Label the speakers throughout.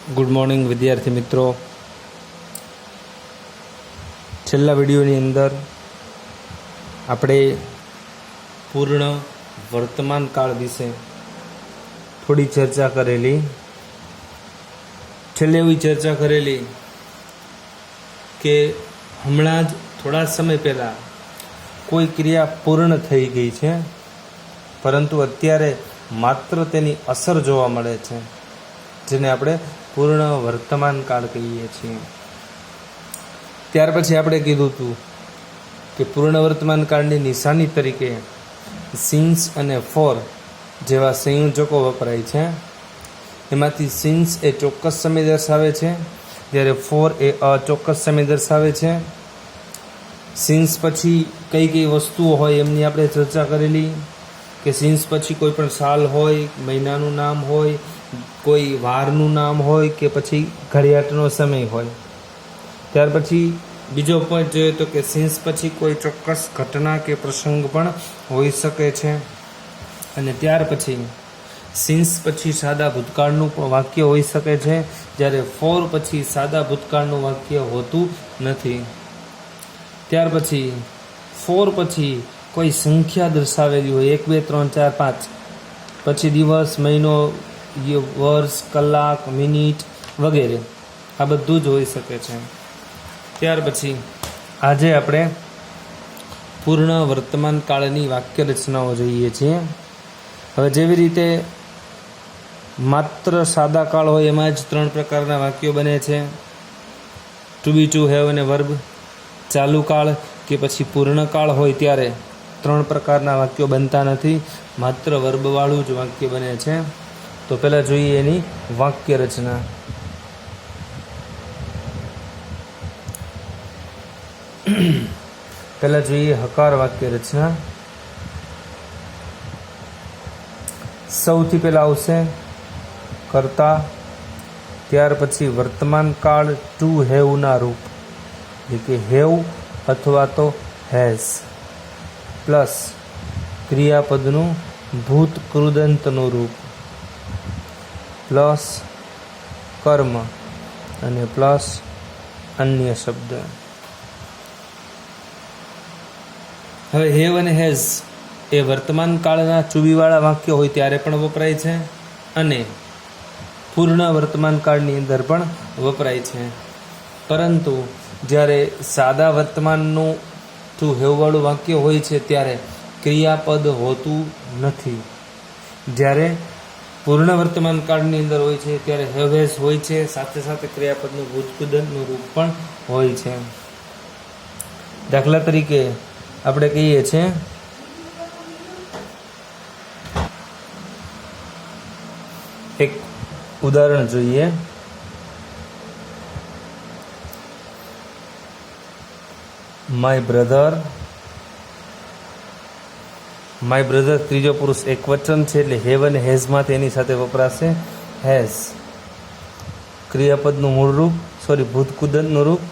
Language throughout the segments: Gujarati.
Speaker 1: ગુડ મોર્નિંગ વિદ્યાર્થી મિત્રો. છેલ્લા વિડીયોની અંદર આપણે પૂર્ણ વર્તમાન કાળ વિશે થોડી ચર્ચા કરેલી. છેલ્લે એવી ચર્ચા કરેલી કે હમણાં જ થોડા સમય પહેલાં કોઈ ક્રિયા પૂર્ણ થઈ ગઈ છે, પરંતુ અત્યારે માત્ર તેની અસર જોવા મળે છે, જેને આપણે પૂર્ણ વર્તમાન કાળ કહીએ છીએ. ત્યાર પછી આપણે કીધું હતું કે પૂર્ણ વર્તમાન કાળની નિશાની તરીકે સિન્સ અને ફોર જેવા સંયોજકો વપરાય છે. એમાંથી સિન્સ એ ચોક્કસ સમય દર્શાવે છે, જ્યારે ફોર એ અચોક્કસ સમય દર્શાવે છે. સિન્સ પછી કઈ કઈ વસ્તુઓ હોય એમની આપણે ચર્ચા કરેલી કે સિન્સ પછી કોઈ પણ સાલ હોય, મહિનાનું નામ હોય, કોઈ વારનું નામ હોય કે પછી ઘડિયાળનો સમય હોય. ત્યાર પછી બીજો પોઈન્ટ જોઈએ તો કે સિન્સ પછી કોઈ ચોક્કસ ઘટના કે પ્રસંગ પણ હોઈ શકે છે. અને ત્યાર પછી સિન્સ પછી સાદા ભૂતકાળનું વાક્ય હોઈ શકે છે, જ્યારે ફોર પછી સાદા ભૂતકાળનું વાક્ય હોતું નથી. ત્યાર પછી ફોર પછી કોઈ સંખ્યા દર્શાવેલી હોય, 1 2 3 4 5, પછી દિવસ, મહિનો, વર્ષ, કલાક, મિનિટ વગેરે, આ બધું જ હોઈ શકે છે. ત્યાર પછી આજે આપણે પૂર્ણ વર્તમાન કાળની વાક્ય રચનાઓ જોઈએ છીએ. હવે જેવી રીતે માત્ર સાદા કાળ હોય એમાં જ 3 પ્રકારના વાક્યો બને છે: ટુ બી, ટુ હેવ અને વર્બ. ચાલુ કાળ કે પછી પૂર્ણ કાળ હોય ત્યારે 3 પ્રકારના વાક્યો બનતા નથી, માત્ર વર્બવાળું જ વાક્ય બને છે. તો પહેલાં જોઈએ એની વાક્ય રચના. પહેલાં જોઈએ હકાર વાક્ય રચના. સૌથી પહેલાં આવશે કર્તા, ત્યાર પછી વર્તમાન કાળ ટુ હેવના રૂપ, એટલે કે હેવ અથવા તો હેઝ, પ્લસ ક્રિયાપદનું ભૂત કૃદંતનું રૂપ, પ્લસ કર્મ અને પ્લસ અન્ય શબ્દ. હવે હેવ અને હેઝ એ વર્તમાન કાળના ચુબીવાળા વાક્ય હોય ત્યારે પણ વપરાય છે અને પૂર્ણ વર્તમાન કાળની અંદર પણ વપરાય છે. પરંતુ જ્યારે સાદા વર્તમાનનું ટુ હેવવાળું વાક્ય હોય છે ત્યારે ક્રિયાપદ હોતું નથી. જ્યારે પૂર્ણ વર્તમાન કાળની અંદર હોય છે ત્યારે હેવ હેઝ હોય છે, સાથે સાથે ક્રિયાપદનું ભૂતકૃદંતનું રૂપ પણ હોય છે. દાખલા તરીકે આપણે કહીએ છીએ એક ઉદાહરણ જોઈએ. માય બ્રધર ત્રીજો પુરુષ એક વચન છે, એટલે હેવ અને હેઝમાં તેની સાથે વપરાશે હેઝ. ક્રિયાપદનું મૂળ રૂપ ભૂતકૃદંતનું રૂપ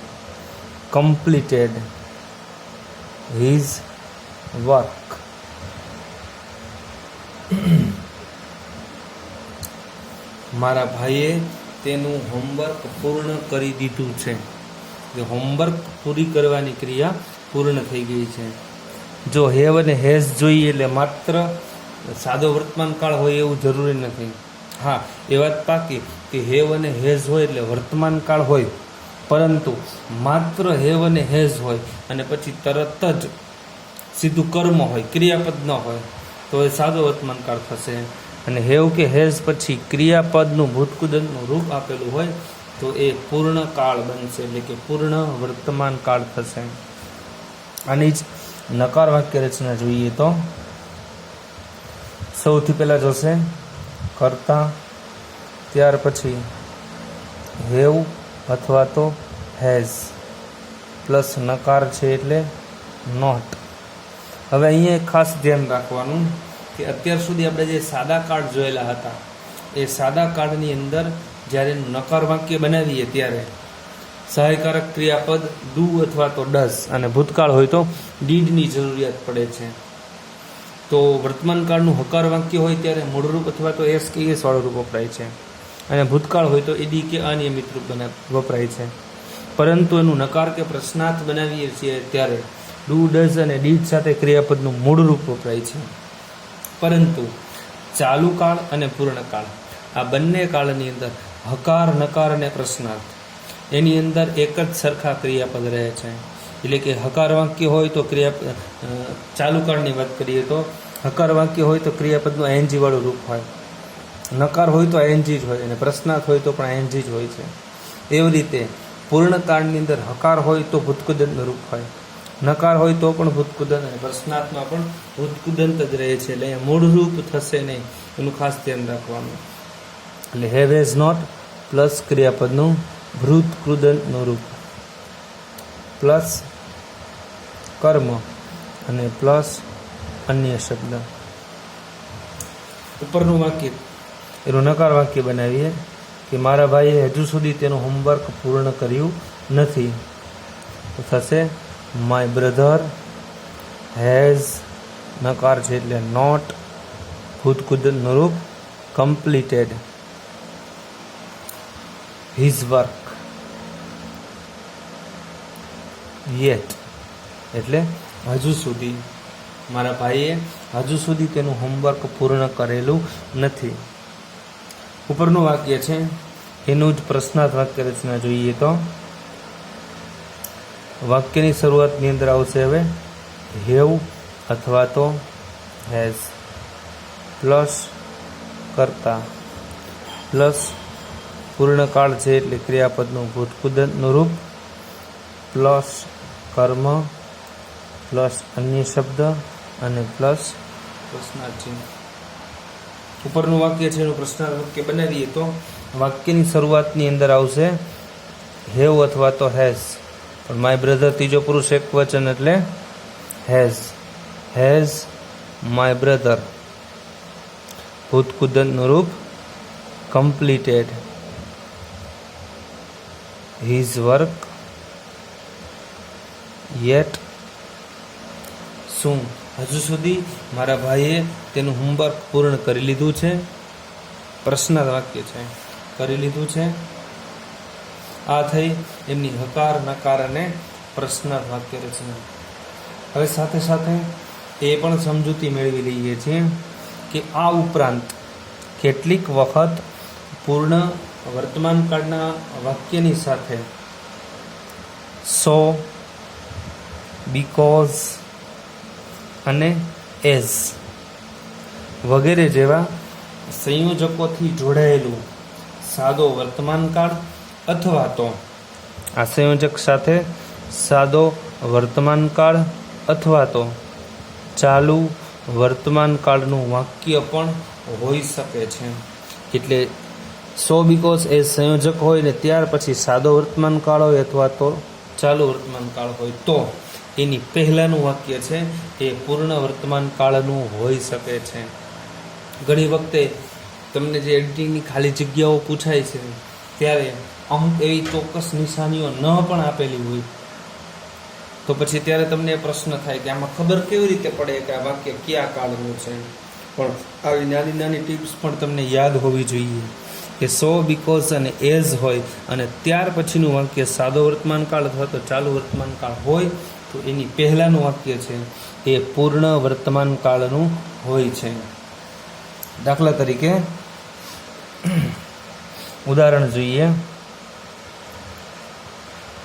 Speaker 1: કમ્પ્લીટેડ હિઝ વર્ક. મારા ભાઈએ તેનું હોમવર્ક પૂર્ણ કરી દીધું છે. હોમવર્ક પૂરી કરવાની ક્રિયા પૂર્ણ થઈ ગઈ છે. જો હેવ અને હેઝ જોઈએ એટલે માત્ર સાદો વર્તમાન કાળ હોય એવું જરૂરી નથી. હા, એ વાત પાકી કે હેવ અને હેઝ હોય એટલે વર્તમાન કાળ હોય, પરંતુ માત્ર હેવ અને હેઝ હોય અને પછી તરત જ સીધું કર્મ હોય, ક્રિયાપદ ન હોય, તો એ સાદો વર્તમાન કાળ થશે. અને હેવ કે હેઝ પછી ક્રિયાપદનું ભૂતકૃદંતનું રૂપ આપેલું હોય તો એ પૂર્ણ કાળ બનશે, એટલે કે પૂર્ણ વર્તમાન કાળ થશે. આની જ નકાર વાક્ય રચના જોઈએ તો સૌથી પહેલાં જોશે કર્તા, ત્યાર પછી હેવ અથવા તો હેઝ પ્લસ નકાર છે એટલે નોટ. હવે અહીંયા ખાસ ધ્યાન રાખવાનું કે અત્યાર સુધી આપણે જે સાદા કાળ જોયેલા હતા એ સાદા કાળની અંદર જ્યારે નકાર વાક્ય બનાવીએ ત્યારે સહાયકારક ક્રિયાપદ ડુ અથવા તો ડઝ અને ભૂતકાળ હોય તો ડીડની જરૂરિયાત પડે છે. તો વર્તમાન કાળનું હકાર વાક્ય હોય ત્યારે મૂળરૂપ અથવા તો એસ કે એસ વાળું રૂપ વપરાય છે. અને ભૂતકાળ હોય તો ઈડી કે અનિયમિત રૂપ વપરાય છે. પરંતુ એનું નકાર કે પ્રશ્નાર્થ બનાવીએ છીએ ત્યારે ડુ ડઝ અને ડીડ સાથે ક્રિયાપદનું મૂળ રૂપ વપરાય છે. પરંતુ ચાલુ કાળ અને પૂર્ણકાળ આ બંને કાળની અંદર હકાર, નકાર અને પ્રશ્નાર્થ એની અંદર એક જ સરખા ક્રિયાપદ રહે છે. એટલે કે હકાર વાક્ય હોય તો ચાલુ કાળની વાત કરીએ તો હકાર વાક્ય હોય તો ક્રિયાપદનું આઈએનજી વાળું રૂપ હોય, નકાર હોય તો આઈએનજી જ હોય અને પ્રશ્નાર્થ હોય તો પણ આઈએનજી જ હોય છે. એવી રીતે પૂર્ણકાળની અંદર હકાર હોય તો ભૂતકૃદંતનું રૂપ હોય, નકાર હોય તો પણ ભૂતકૃદંત અને પ્રશ્નાર્થમાં પણ ભૂતકૃદંત જ રહે છે. એટલે અહીંયા મૂળ રૂપ થશે નહીં, એનું ખાસ ધ્યાન રાખવાનું. એટલે હેવ હેઝ નોટ પ્લસ ક્રિયાપદનું ભૂતકૃદંતનું રૂપ પ્લસ કર્મ અને પ્લસ અન્ય શબ્દ. ઉપરનું વાક્ય એનું નકાર વાક્ય બનાવીએ કે મારા ભાઈએ હજુ સુધી તેનું હોમવર્ક પૂર્ણ કર્યું નથી. તો થશે માય બ્રધર હેઝ, નકાર છે એટલે નોટ, ભૂતકૃદંતનું રૂપ કમ્પ્લીટેડ હિઝ વર્ક યેટ, એટલે હજુ સુધી મારા ભાઈએ હજુ સુધી તેનું હોમવર્ક પૂર્ણ કરેલું નથી. ઉપરનું વાક્ય છે એનું જ પ્રશ્નાર્થ વાક્ય રચના જોઈએ તો વાક્યની શરૂઆતની અંદર આવશે હવે હેવ અથવા તો હેઝ પ્લસ કર્તા પ્લસ પૂર્ણકાળ છે એટલે ક્રિયાપદનું ભૂતકૃદંતનું રૂપ પ્લસ કર્મ પ્લસ અન્ય શબ્દ અને પ્લસ પ્રશ્નાર્થ ચિહ્ન. ઉપરનું વાક્ય છે એનું પ્રશ્નાર્થ વાક્ય બનાવીએ તો વાક્યની શરૂઆતની અંદર આવશે હેવ અથવા તો હેઝ, પણ માય બ્રધર ત્રીજો પુરુષ એક વચન એટલે હેઝ માય બ્રધર, ભૂતકૃદંતનું રૂપ કમ્પ્લીટેડ હિઝ વર્ક યેટ, શું હજુ સુધી મારા ભાઈએ તેનું હોમવર્ક પૂર્ણ કરી લીધું છે. પ્રશ્નાર્થ વાક્ય છે કરી લીધું છે. આ થઈ એમની હકાર, નકાર અને પ્રશ્નાર્થ વાક્ય રચના. હવે સાથે સાથે એ પણ સમજૂતી મેળવી લઈએ છીએ કે આ ઉપરાંત કેટલીક વખત પૂર્ણ વર્તમાન કાળના વાક્યની સાથે સો, બીકોઝ અને એઝ વગેરે જેવા સંયોજકોથી જોડાયેલું સાદો વર્તમાન કાળ અથવા તો આ સંયોજક સાથે સાદો વર્તમાન કાળ અથવા તો ચાલુ વર્તમાન કાળનું વાક્ય પણ હોઈ શકે છે. એટલે સો બીકોઝ એ સંયોજક હોય ને ત્યાર પછી સાદો વર્તમાન કાળ હોય અથવા તો ચાલુ વર્તમાન કાળ હોય તો એની પહેલાંનું વાક્ય છે એ પૂર્ણ વર્તમાન કાળનું હોઈ શકે છે. ઘણી વખતે તમને જે એડિટિંગની ખાલી જગ્યાઓ પૂછાય છે ત્યારે અમુક એવી ચોક્કસ નિશાનીઓ ન પણ આપેલી હોય તો પછી ત્યારે તમને પ્રશ્ન થાય કે આમાં ખબર કેવી રીતે પડે કે આ વાક્ય કયા કાળનું છે. પણ આવી નાની નાની ટિપ્સ પણ તમને યાદ હોવી જોઈએ કે સો, બીકોઝ અને એઝ હોય અને ત્યાર પછીનું વાક્ય સાદો વર્તમાન કાળ અથવા તો ચાલુ વર્તમાન કાળ હોય તો એની પહેલાંનું વાક્ય છે એ પૂર્ણ વર્તમાન કાળનું હોય છે. દાખલા તરીકે ઉદાહરણ જોઈએ.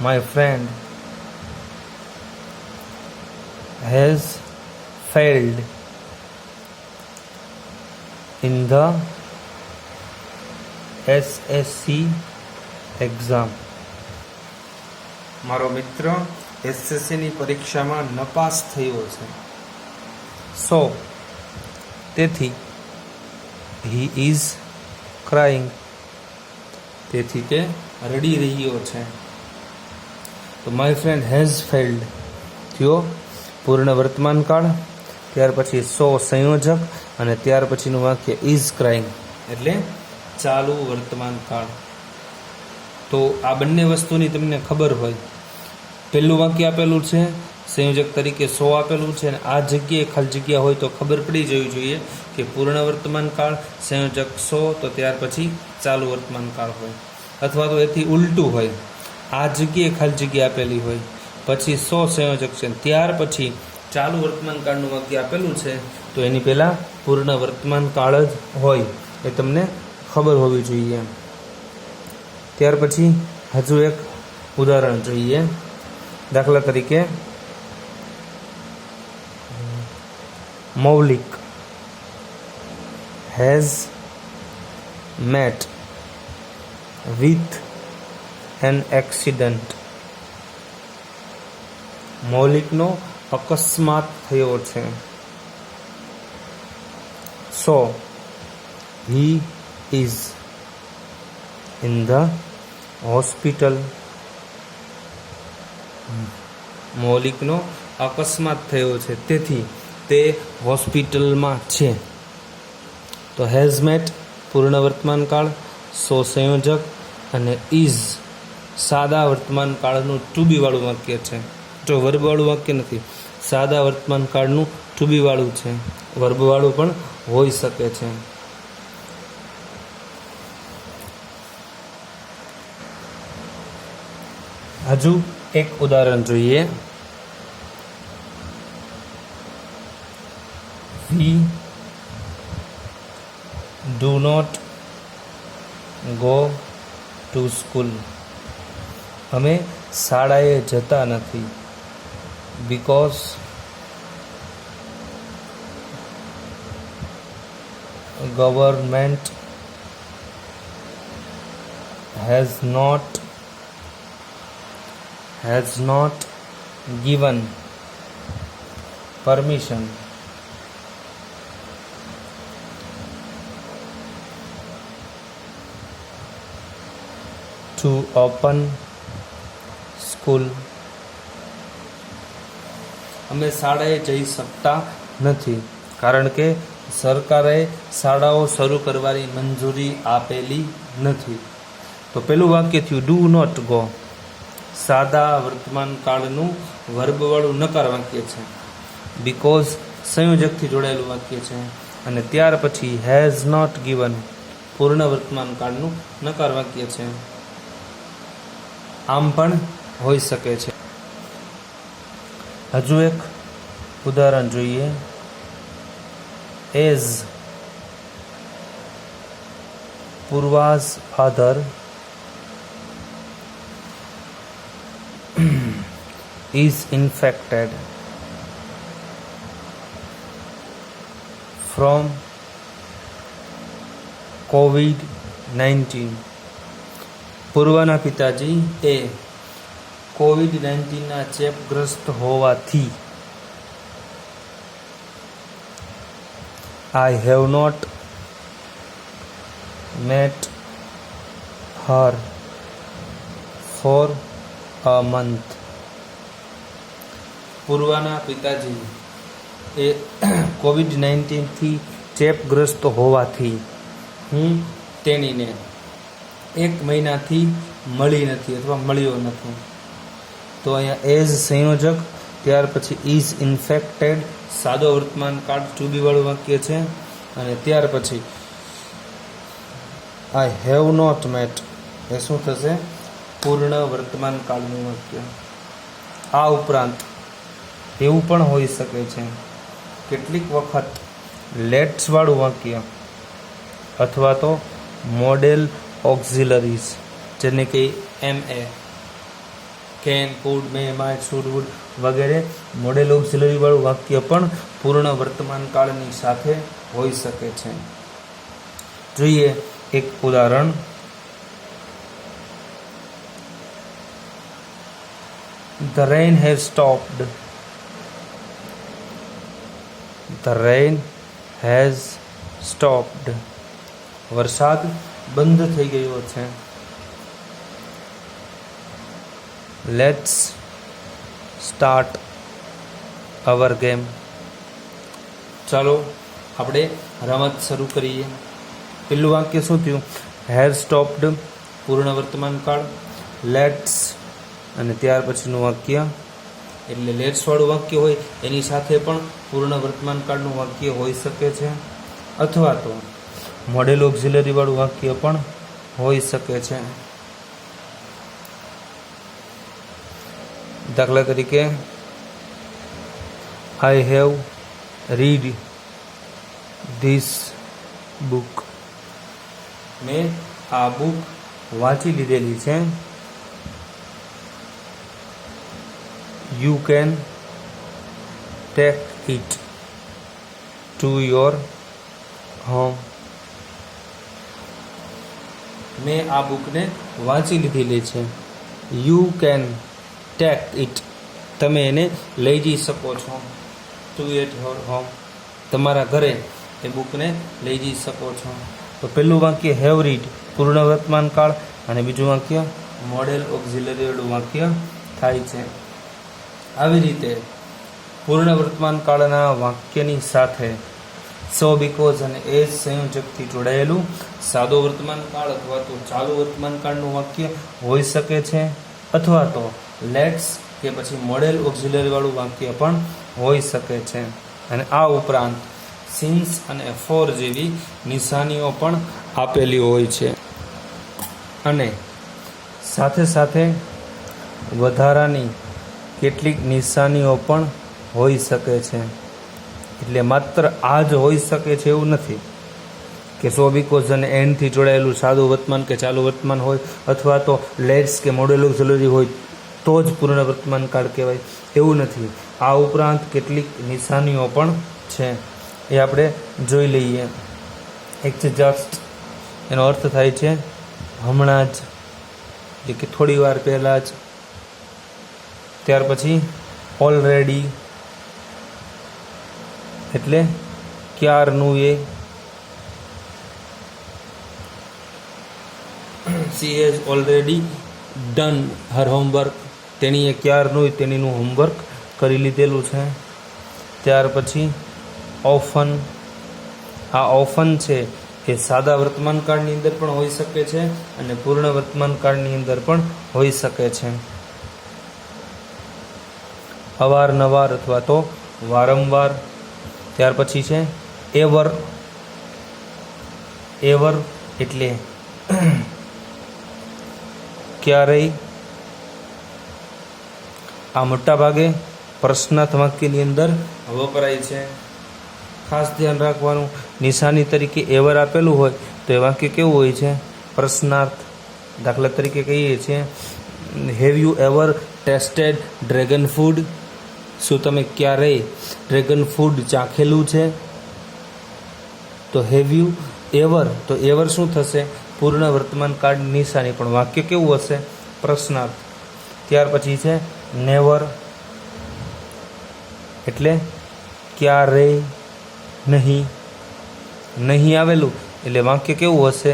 Speaker 1: My friend has failed in the SSC exam. મારો મિત્ર એસએસસીની પરીક્ષામાં નપાસ થયો છે. સો તેથી હી ઇઝ ક્રાઇંગ, તેથી તે રડી રહ્યો છે. તો માય ફ્રેન્ડ હેઝ ફેલ્ડ થયો પૂર્ણ વર્તમાન કાળ, ત્યાર પછી સો સંયોજક અને ત્યાર પછીનું વાક્ય ઇઝ ક્રાઇંગ એટલે ચાલુ વર્તમાન કાળ. તો આ બંને વસ્તુની તમને ખબર હોય. પહેલું વાક્ય આપેલું છે સંયોજક તરીકે સો આપેલું છે અને આ જગ્યાએ ખાલી જગ્યા હોય તો ખબર પડી જવી જોઈએ કે પૂર્ણ વર્તમાન કાળ સંયોજક સો, તો ત્યાર પછી ચાલુ વર્તમાન કાળ હોય, અથવા તો એથી ઉલટું હોય, આ જગ્યાએ ખાલી જગ્યા આપેલી હોય, પછી સો સંયોજક છે, ત્યાર પછી ચાલુ વર્તમાન કાળનું વાક્ય આપેલું છે, તો એની પહેલાં પૂર્ણ વર્તમાન કાળ જ હોય, એ તમને ખબર હોવી જોઈએ. ત્યાર પછી હજુ એક ઉદાહરણ જોઈએ. દાખલા તરીકે Maulik has met with an accident. મૌલિકનો અકસ્માત થયો છે. So he is in the hospital. મૌલિકનો અકસ્માત થયો છે, તેથી તે હોસ્પિટલમાં છે. તો હેઝ મેટ પૂર્ણ વર્તમાન કાળ, સો સંયોજક અને ઇઝ સાદા વર્તમાન કાળનું ટુ બી વાળું વાક્ય છે. જો વર્બ વાળું વાક્ય નથી, સાદા વર્તમાન કાળનું ટુ બી વાળું છે. વર્બ વાળું પણ હોઈ શકે છે. હજુ એક ઉદાહરણ જોઈએ. We do not go to school. અમે શાળાએ જતા નથી. Because government has not given permission to open school. અમે શાળાએ જઈ શકતા નથી કારણ કે સરકારે શાળાઓ શરૂ કરવાની મંજૂરી આપેલી નથી. તો પેલું વાક્ય થયું ડુ નોટ ગો, સાદા વર્તમાન કાળનું વર્બવાળું નકાર વાક્ય છે. બીકોઝ સંયોજકથી જોડાયેલું વાક્ય છે. અને ત્યાર પછી હેઝ નોટ ગિવન પૂર્ણ વર્તમાન કાળનું નકાર વાક્ય છે. આમ પણ હોઈ શકે છે. હજુ એક ઉદાહરણ જોઈએ. એઝ પૂર્વાઝ father is infected from COVID-19. પૂર્વના પિતાજી એ COVID-19ના ચેપગ્રસ્ત હોવાથી I have not met her for a month. પૂર્વાના પિતાજી એ COVID-19થી ચેપગ્રસ્ત હોવાથી હું તેણીને 1 મહિનાથી મળી નથી અથવા મળ્યો નથી. તો અહીંયા એઝ સંયોજક, ત્યાર પછી ઇઝ ઇન્ફેક્ટેડ સાદો વર્તમાન કાળ ટુ બી વાળું વાક્ય છે. અને ત્યાર પછી આઈ હેવ નોટ મેટ એ શું થશે? પૂર્ણ વર્તમાન કાળનું વાક્ય. આ ઉપરાંત એવું પણ હોઈ શકે છે કેટલીક વખત લેટ્સ વાળું વાક્ય અથવા તો મોડેલ ઓક્ઝિલરીઝ જેને કે MA can, could, may, might, should, would વગેરે મોડેલ ઓક્ઝિલરી વાળું વાક્ય પણ પૂર્ણ વર્તમાન કાળની સાથે હોઈ શકે છે. જોઈએ એક ઉદાહરણ. The rain has stopped. The rain has stopped. વરસાદ બંધ થઈ ગયો છે. Let's start our game. ચાલો આપણે રમત શરૂ કરીએ. પેલું વાક્ય શું થયું? હેઝ સ્ટોપ્ડ પૂર્ણ વર્તમાન કાળ, લેટ્સ અને ત્યાર પછીનું વાક્ય એટલે લેટ્સવાળું વાક્ય હોય એની સાથે પણ પૂર્ણ વર્તમાન કાળનું વાક્ય હોઈ શકે છે, અથવા તો મોડેલ ઓક્ઝિલરી વાળું વાક્ય પણ હોઈ શકે છે. દાખલા તરીકે I have read this book. મેં આ બુક વાંચી લીધેલી છે. You can take it to your home. મેં આ બુકને વાંચી લીધેલી છે. યુ કેન ટેક ઇટ, તમે એને લઈ જઈ શકો છો. ટુ એટ યોર હોમ, તમારા ઘરે એ બુકને લઈ જઈ શકો છો. તો પહેલું વાક્ય હેવ રીડ પૂર્ણ વર્તમાન કાળ, અને બીજું વાક્ય મોડેલ ઓક્ઝિલરી વાળું વાક્ય થાય છે. આવી રીતે પૂર્ણ વર્તમાન કાળના વાક્યની સાથે સો બીકોઝ અને એઝ સંયોજકથી જોડાયેલું સાદો વર્તમાન કાળ અથવા તો ચાલુ વર્તમાન કાળનું વાક્ય હોઈ શકે છે, અથવા તો લેટ્સ કે પછી મોડેલ ઓક્ઝિલરી વાળું વાક્ય પણ હોઈ શકે છે. અને આ ઉપરાંત સિન્સ અને ફોર જેવી નિશાનીઓ પણ આપેલી હોય છે. અને સાથે સાથે વધારાની કેટલીક નિશાનીઓ પણ હોઈ શકે છે. એટલે માત્ર આ જ હોઈ શકે છે એવું નથી કે સો બીકોઝ અને એન્ડથી જોડાયેલું સાદું વર્તમાન કે ચાલુ વર્તમાન હોય, અથવા તો લેટ્સ કે મોડેલ ઓક્ઝિલરી હોય તો જ પૂર્ણ વર્તમાન કાળ કહેવાય, એવું નથી. આ ઉપરાંત કેટલીક નિશાનીઓ પણ છે, એ આપણે જોઈ લઈએ. એક છે જસ્ટ, એનો અર્થ થાય છે હમણાં જ, એટલે કે થોડી વાર પહેલાં જ. ત્યાર પછી ઓલરેડી એટલે ક્યારનું એ. She has already done her homework, તેણીએ ક્યારનું તેણીનું હોમવર્ક કરી લીધેલું છે. ત્યાર પછી ઓફન, આ ઓફન છે એ સાદા વર્તમાન કાળની અંદર પણ હોઈ શકે છે અને પૂર્ણ વર્તમાન કાળની અંદર પણ હોઈ શકે છે. અવારનવાર અથવા તો વારંવાર. ત્યાર પછી છે એવર, એવર એટલે ક્યારેય. આ મોટા ભાગે પ્રશ્નાર્થ વાક્યની અંદર વપરાય છે. ખાસ ધ્યાન રાખવાનું, નિશાની તરીકે એવર આપેલું હોય તો એ વાક્ય કેવું હોય છે? પ્રશ્નાર્થ. દાખલા તરીકે કહીએ છીએ have you ever tested dragon food, શું તમે ક્યારેય ડ્રેગન ફૂડ ચાખેલું છે? તો હેવ યુ એવર, તો એવર શું થશે? પૂર્ણ વર્તમાન કાળની નિશાની, પણ વાક્ય કેવું હશે? પ્રશ્નાર્થ. ત્યાર પછી છે નેવર, એટલે ક્યારેય નહીં. નહીં આવેલું એટલે વાક્ય કેવું હશે?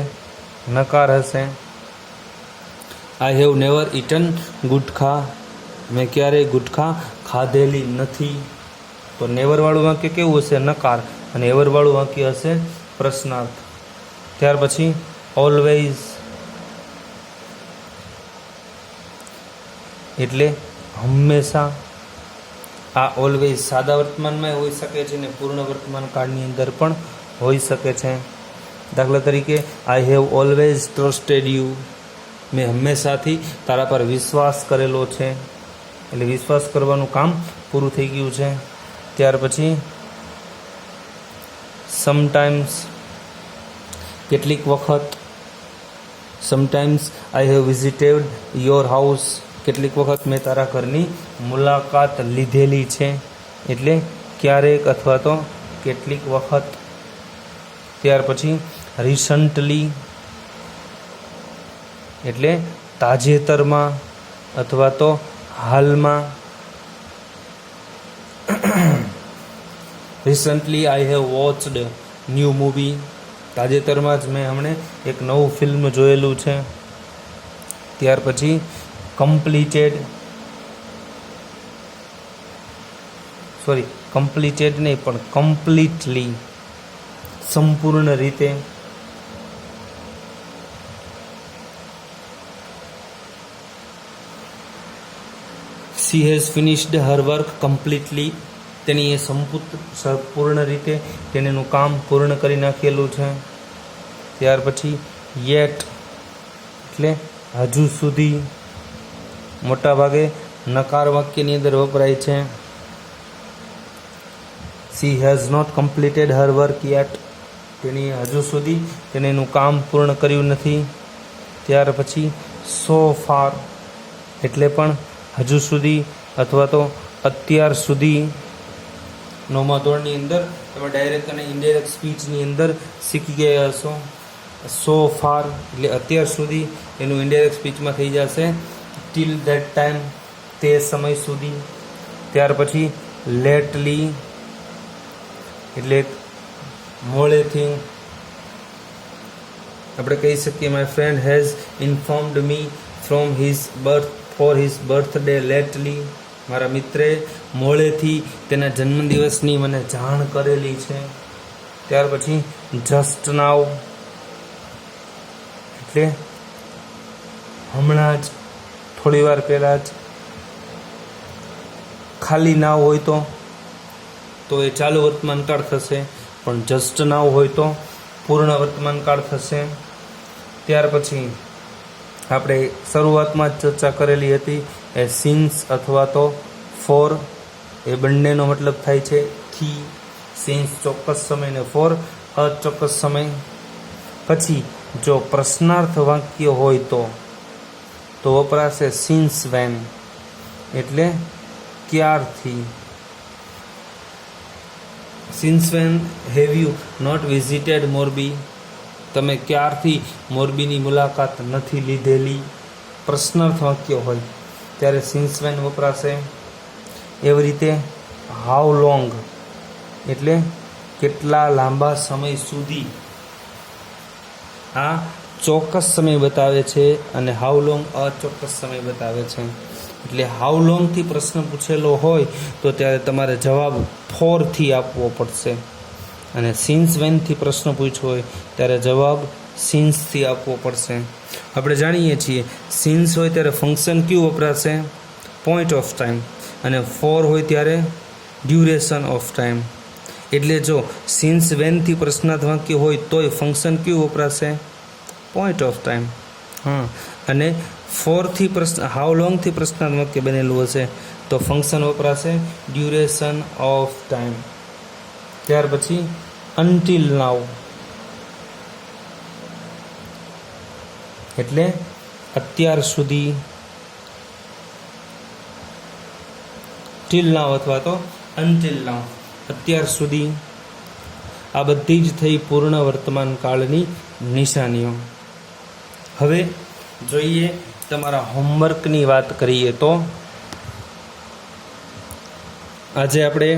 Speaker 1: નકાર હશે. આઈ હેવ નેવર ઇટન ગુટખા, મેં ક્યારેય ગુટખા ખાધેલી નથી. તો નેવરવાળું વાક્ય કેવું હશે? નકાર. અને એવરવાળું વાક્ય હશે પ્રશ્નાર્થ. ત્યાર પછી ઓલવેઝ, એટલે હંમેશા. આ ઓલવેઝ સાદા વર્તમાનમાં હોઈ શકે છે અને પૂર્ણ વર્તમાન કાળની અંદર પણ હોઈ શકે છે. દાખલા તરીકે I have always trusted you, મેં હંમેશાથી તારા પર વિશ્વાસ કરેલો છે, એટલે વિશ્વાસ કરવાનું કામ પૂરું થઈ ગયું છે. ત્યાર પછી સમટાઈમ્સ, કેટલીક વખત. Sometimes I have visited your house, કેટલીક વખત મેં તારા ઘરની મુલાકાત લીધેલી છે, એટલે ક્યારેક અથવા તો કેટલીક વખત. ત્યાર પછી રિસન્ટલી, એટલે તાજેતરમાં અથવા તો હાલમાં. Recently I have watched new movie, તાજેતરમાં જ મેં હમણે એક નવું ફિલ્મ જોયેલું છે. ત્યાર પછી કમ્પ્લીટેડ, કમ્પ્લીટેડ નહીં પણ કમ્પ્લીટલી, સંપૂર્ણ રીતે. She has finished her work completely, તેની એ પૂર્ણ રીતે તેનું કામ પૂર્ણ કરી નાખેલું છે. ત્યાર પછી યેટ એટલે હજુ સુધી, મોટાભાગે નકાર વાક્યની અંદર વપરાય છે. She has not completed her work yet, તેની હજુ સુધી તેનું કામ પૂર્ણ કર્યું નથી. ત્યાર પછી સો ફાર એટલે પણ હજુ સુધી અથવા તો અત્યાર સુધી. નવમા ધોરણની અંદર તમે ડાયરેક્ટ અને ઇનડાયરેક્ટ સ્પીચની અંદર શીખી ગયા હશો. સો ફાર એટલે અત્યાર સુધી, એનું ઇનડાયરેક્ટ સ્પીચમાં થઈ જશે ટીલ ધેટ ટાઈમ, તે સમય સુધી. ત્યાર પછી લેટલી એટલે મોડેથી. આપણે કહી શકીએ my friend has informed me for his birthday લેટલી, મારા મિત્રે મોડેથી તેના જન્મદિવસની મને જાણ કરેલી છે. ત્યાર પછી જસ્ટ નાવ એટલે હમણાં જ, થોડી વાર પહેલાં જ. ખાલી નાવ હોય તો એ ચાલુ વર્તમાનકાળ થશે, પણ જસ્ટ નાવ હોય તો પૂર્ણ વર્તમાનકાળ થશે. ત્યાર પછી આપણે શરૂઆતમાં જ ચર્ચા કરેલી હતી એ સિન્સ અથવા તો ફોર, એ બંનેનો મતલબ થાય છે થી. સિન્સ ચોક્કસ સમય ને ફોર અચોક્કસ સમય. પછી જો પ્રશ્નાર્થ વાક્ય હોય તો વપરાશે સિન્સ વેન એટલે ક્યારથી. Since when have you not visited Morbi, તમે ક્યારથી મોરબીની મુલાકાત નથી લીધેલી. પ્રશ્નાર્થ વાક્ય હોય ત્યારે સિન્સ વેન વપરાશે. એવી રીતે હાઉ લોંગ એટલે કેટલા લાંબા સમય સુધી. આ ચોક્કસ સમય બતાવે છે અને હાઉ લોંગ અચોક્કસ સમય બતાવે છે. એટલે હાઉ લોંગથી પ્રશ્ન પૂછેલો હોય તો ત્યારે તમારે જવાબ ફોરથી આપવો પડશે, અને સિન્સ વેનથી પ્રશ્ન પૂછ્યો હોય ત્યારે જવાબ સિન્સથી આપવો પડશે. આપણે જાણીએ છીએ સિન્સ હોય ત્યારે ફંક્શન કયું વપરાશે? Point of time. અને ફોર હોય ત્યારે ડ્યુરેશન ઓફ ટાઈમ. એટલે જો સિન્સ વેનથી પ્રશ્નાર્થ વાક્ય હોય તોય ફંક્શન કયું વપરાશે? Point of time. અને ફોરથી હાઉ લોંગથી પ્રશ્નાર્થ વાક્ય બનેલું હશે તો ફંક્શન વપરાશે ડ્યુરેશન ઓફ ટાઈમ. ત્યાર પછી અનટિલ નાઉ એટલે અત્યાર સુધી. ટિલ નાઉ અથવા તો અનટિલ નાઉ અત્યાર સુધી. આ બધી જ થઈ પૂર્ણ વર્તમાન કાળની નિશાનીઓ. હવે જોઈએ તમારા હોમવર્કની વાત કરીએ તો આજે આપણે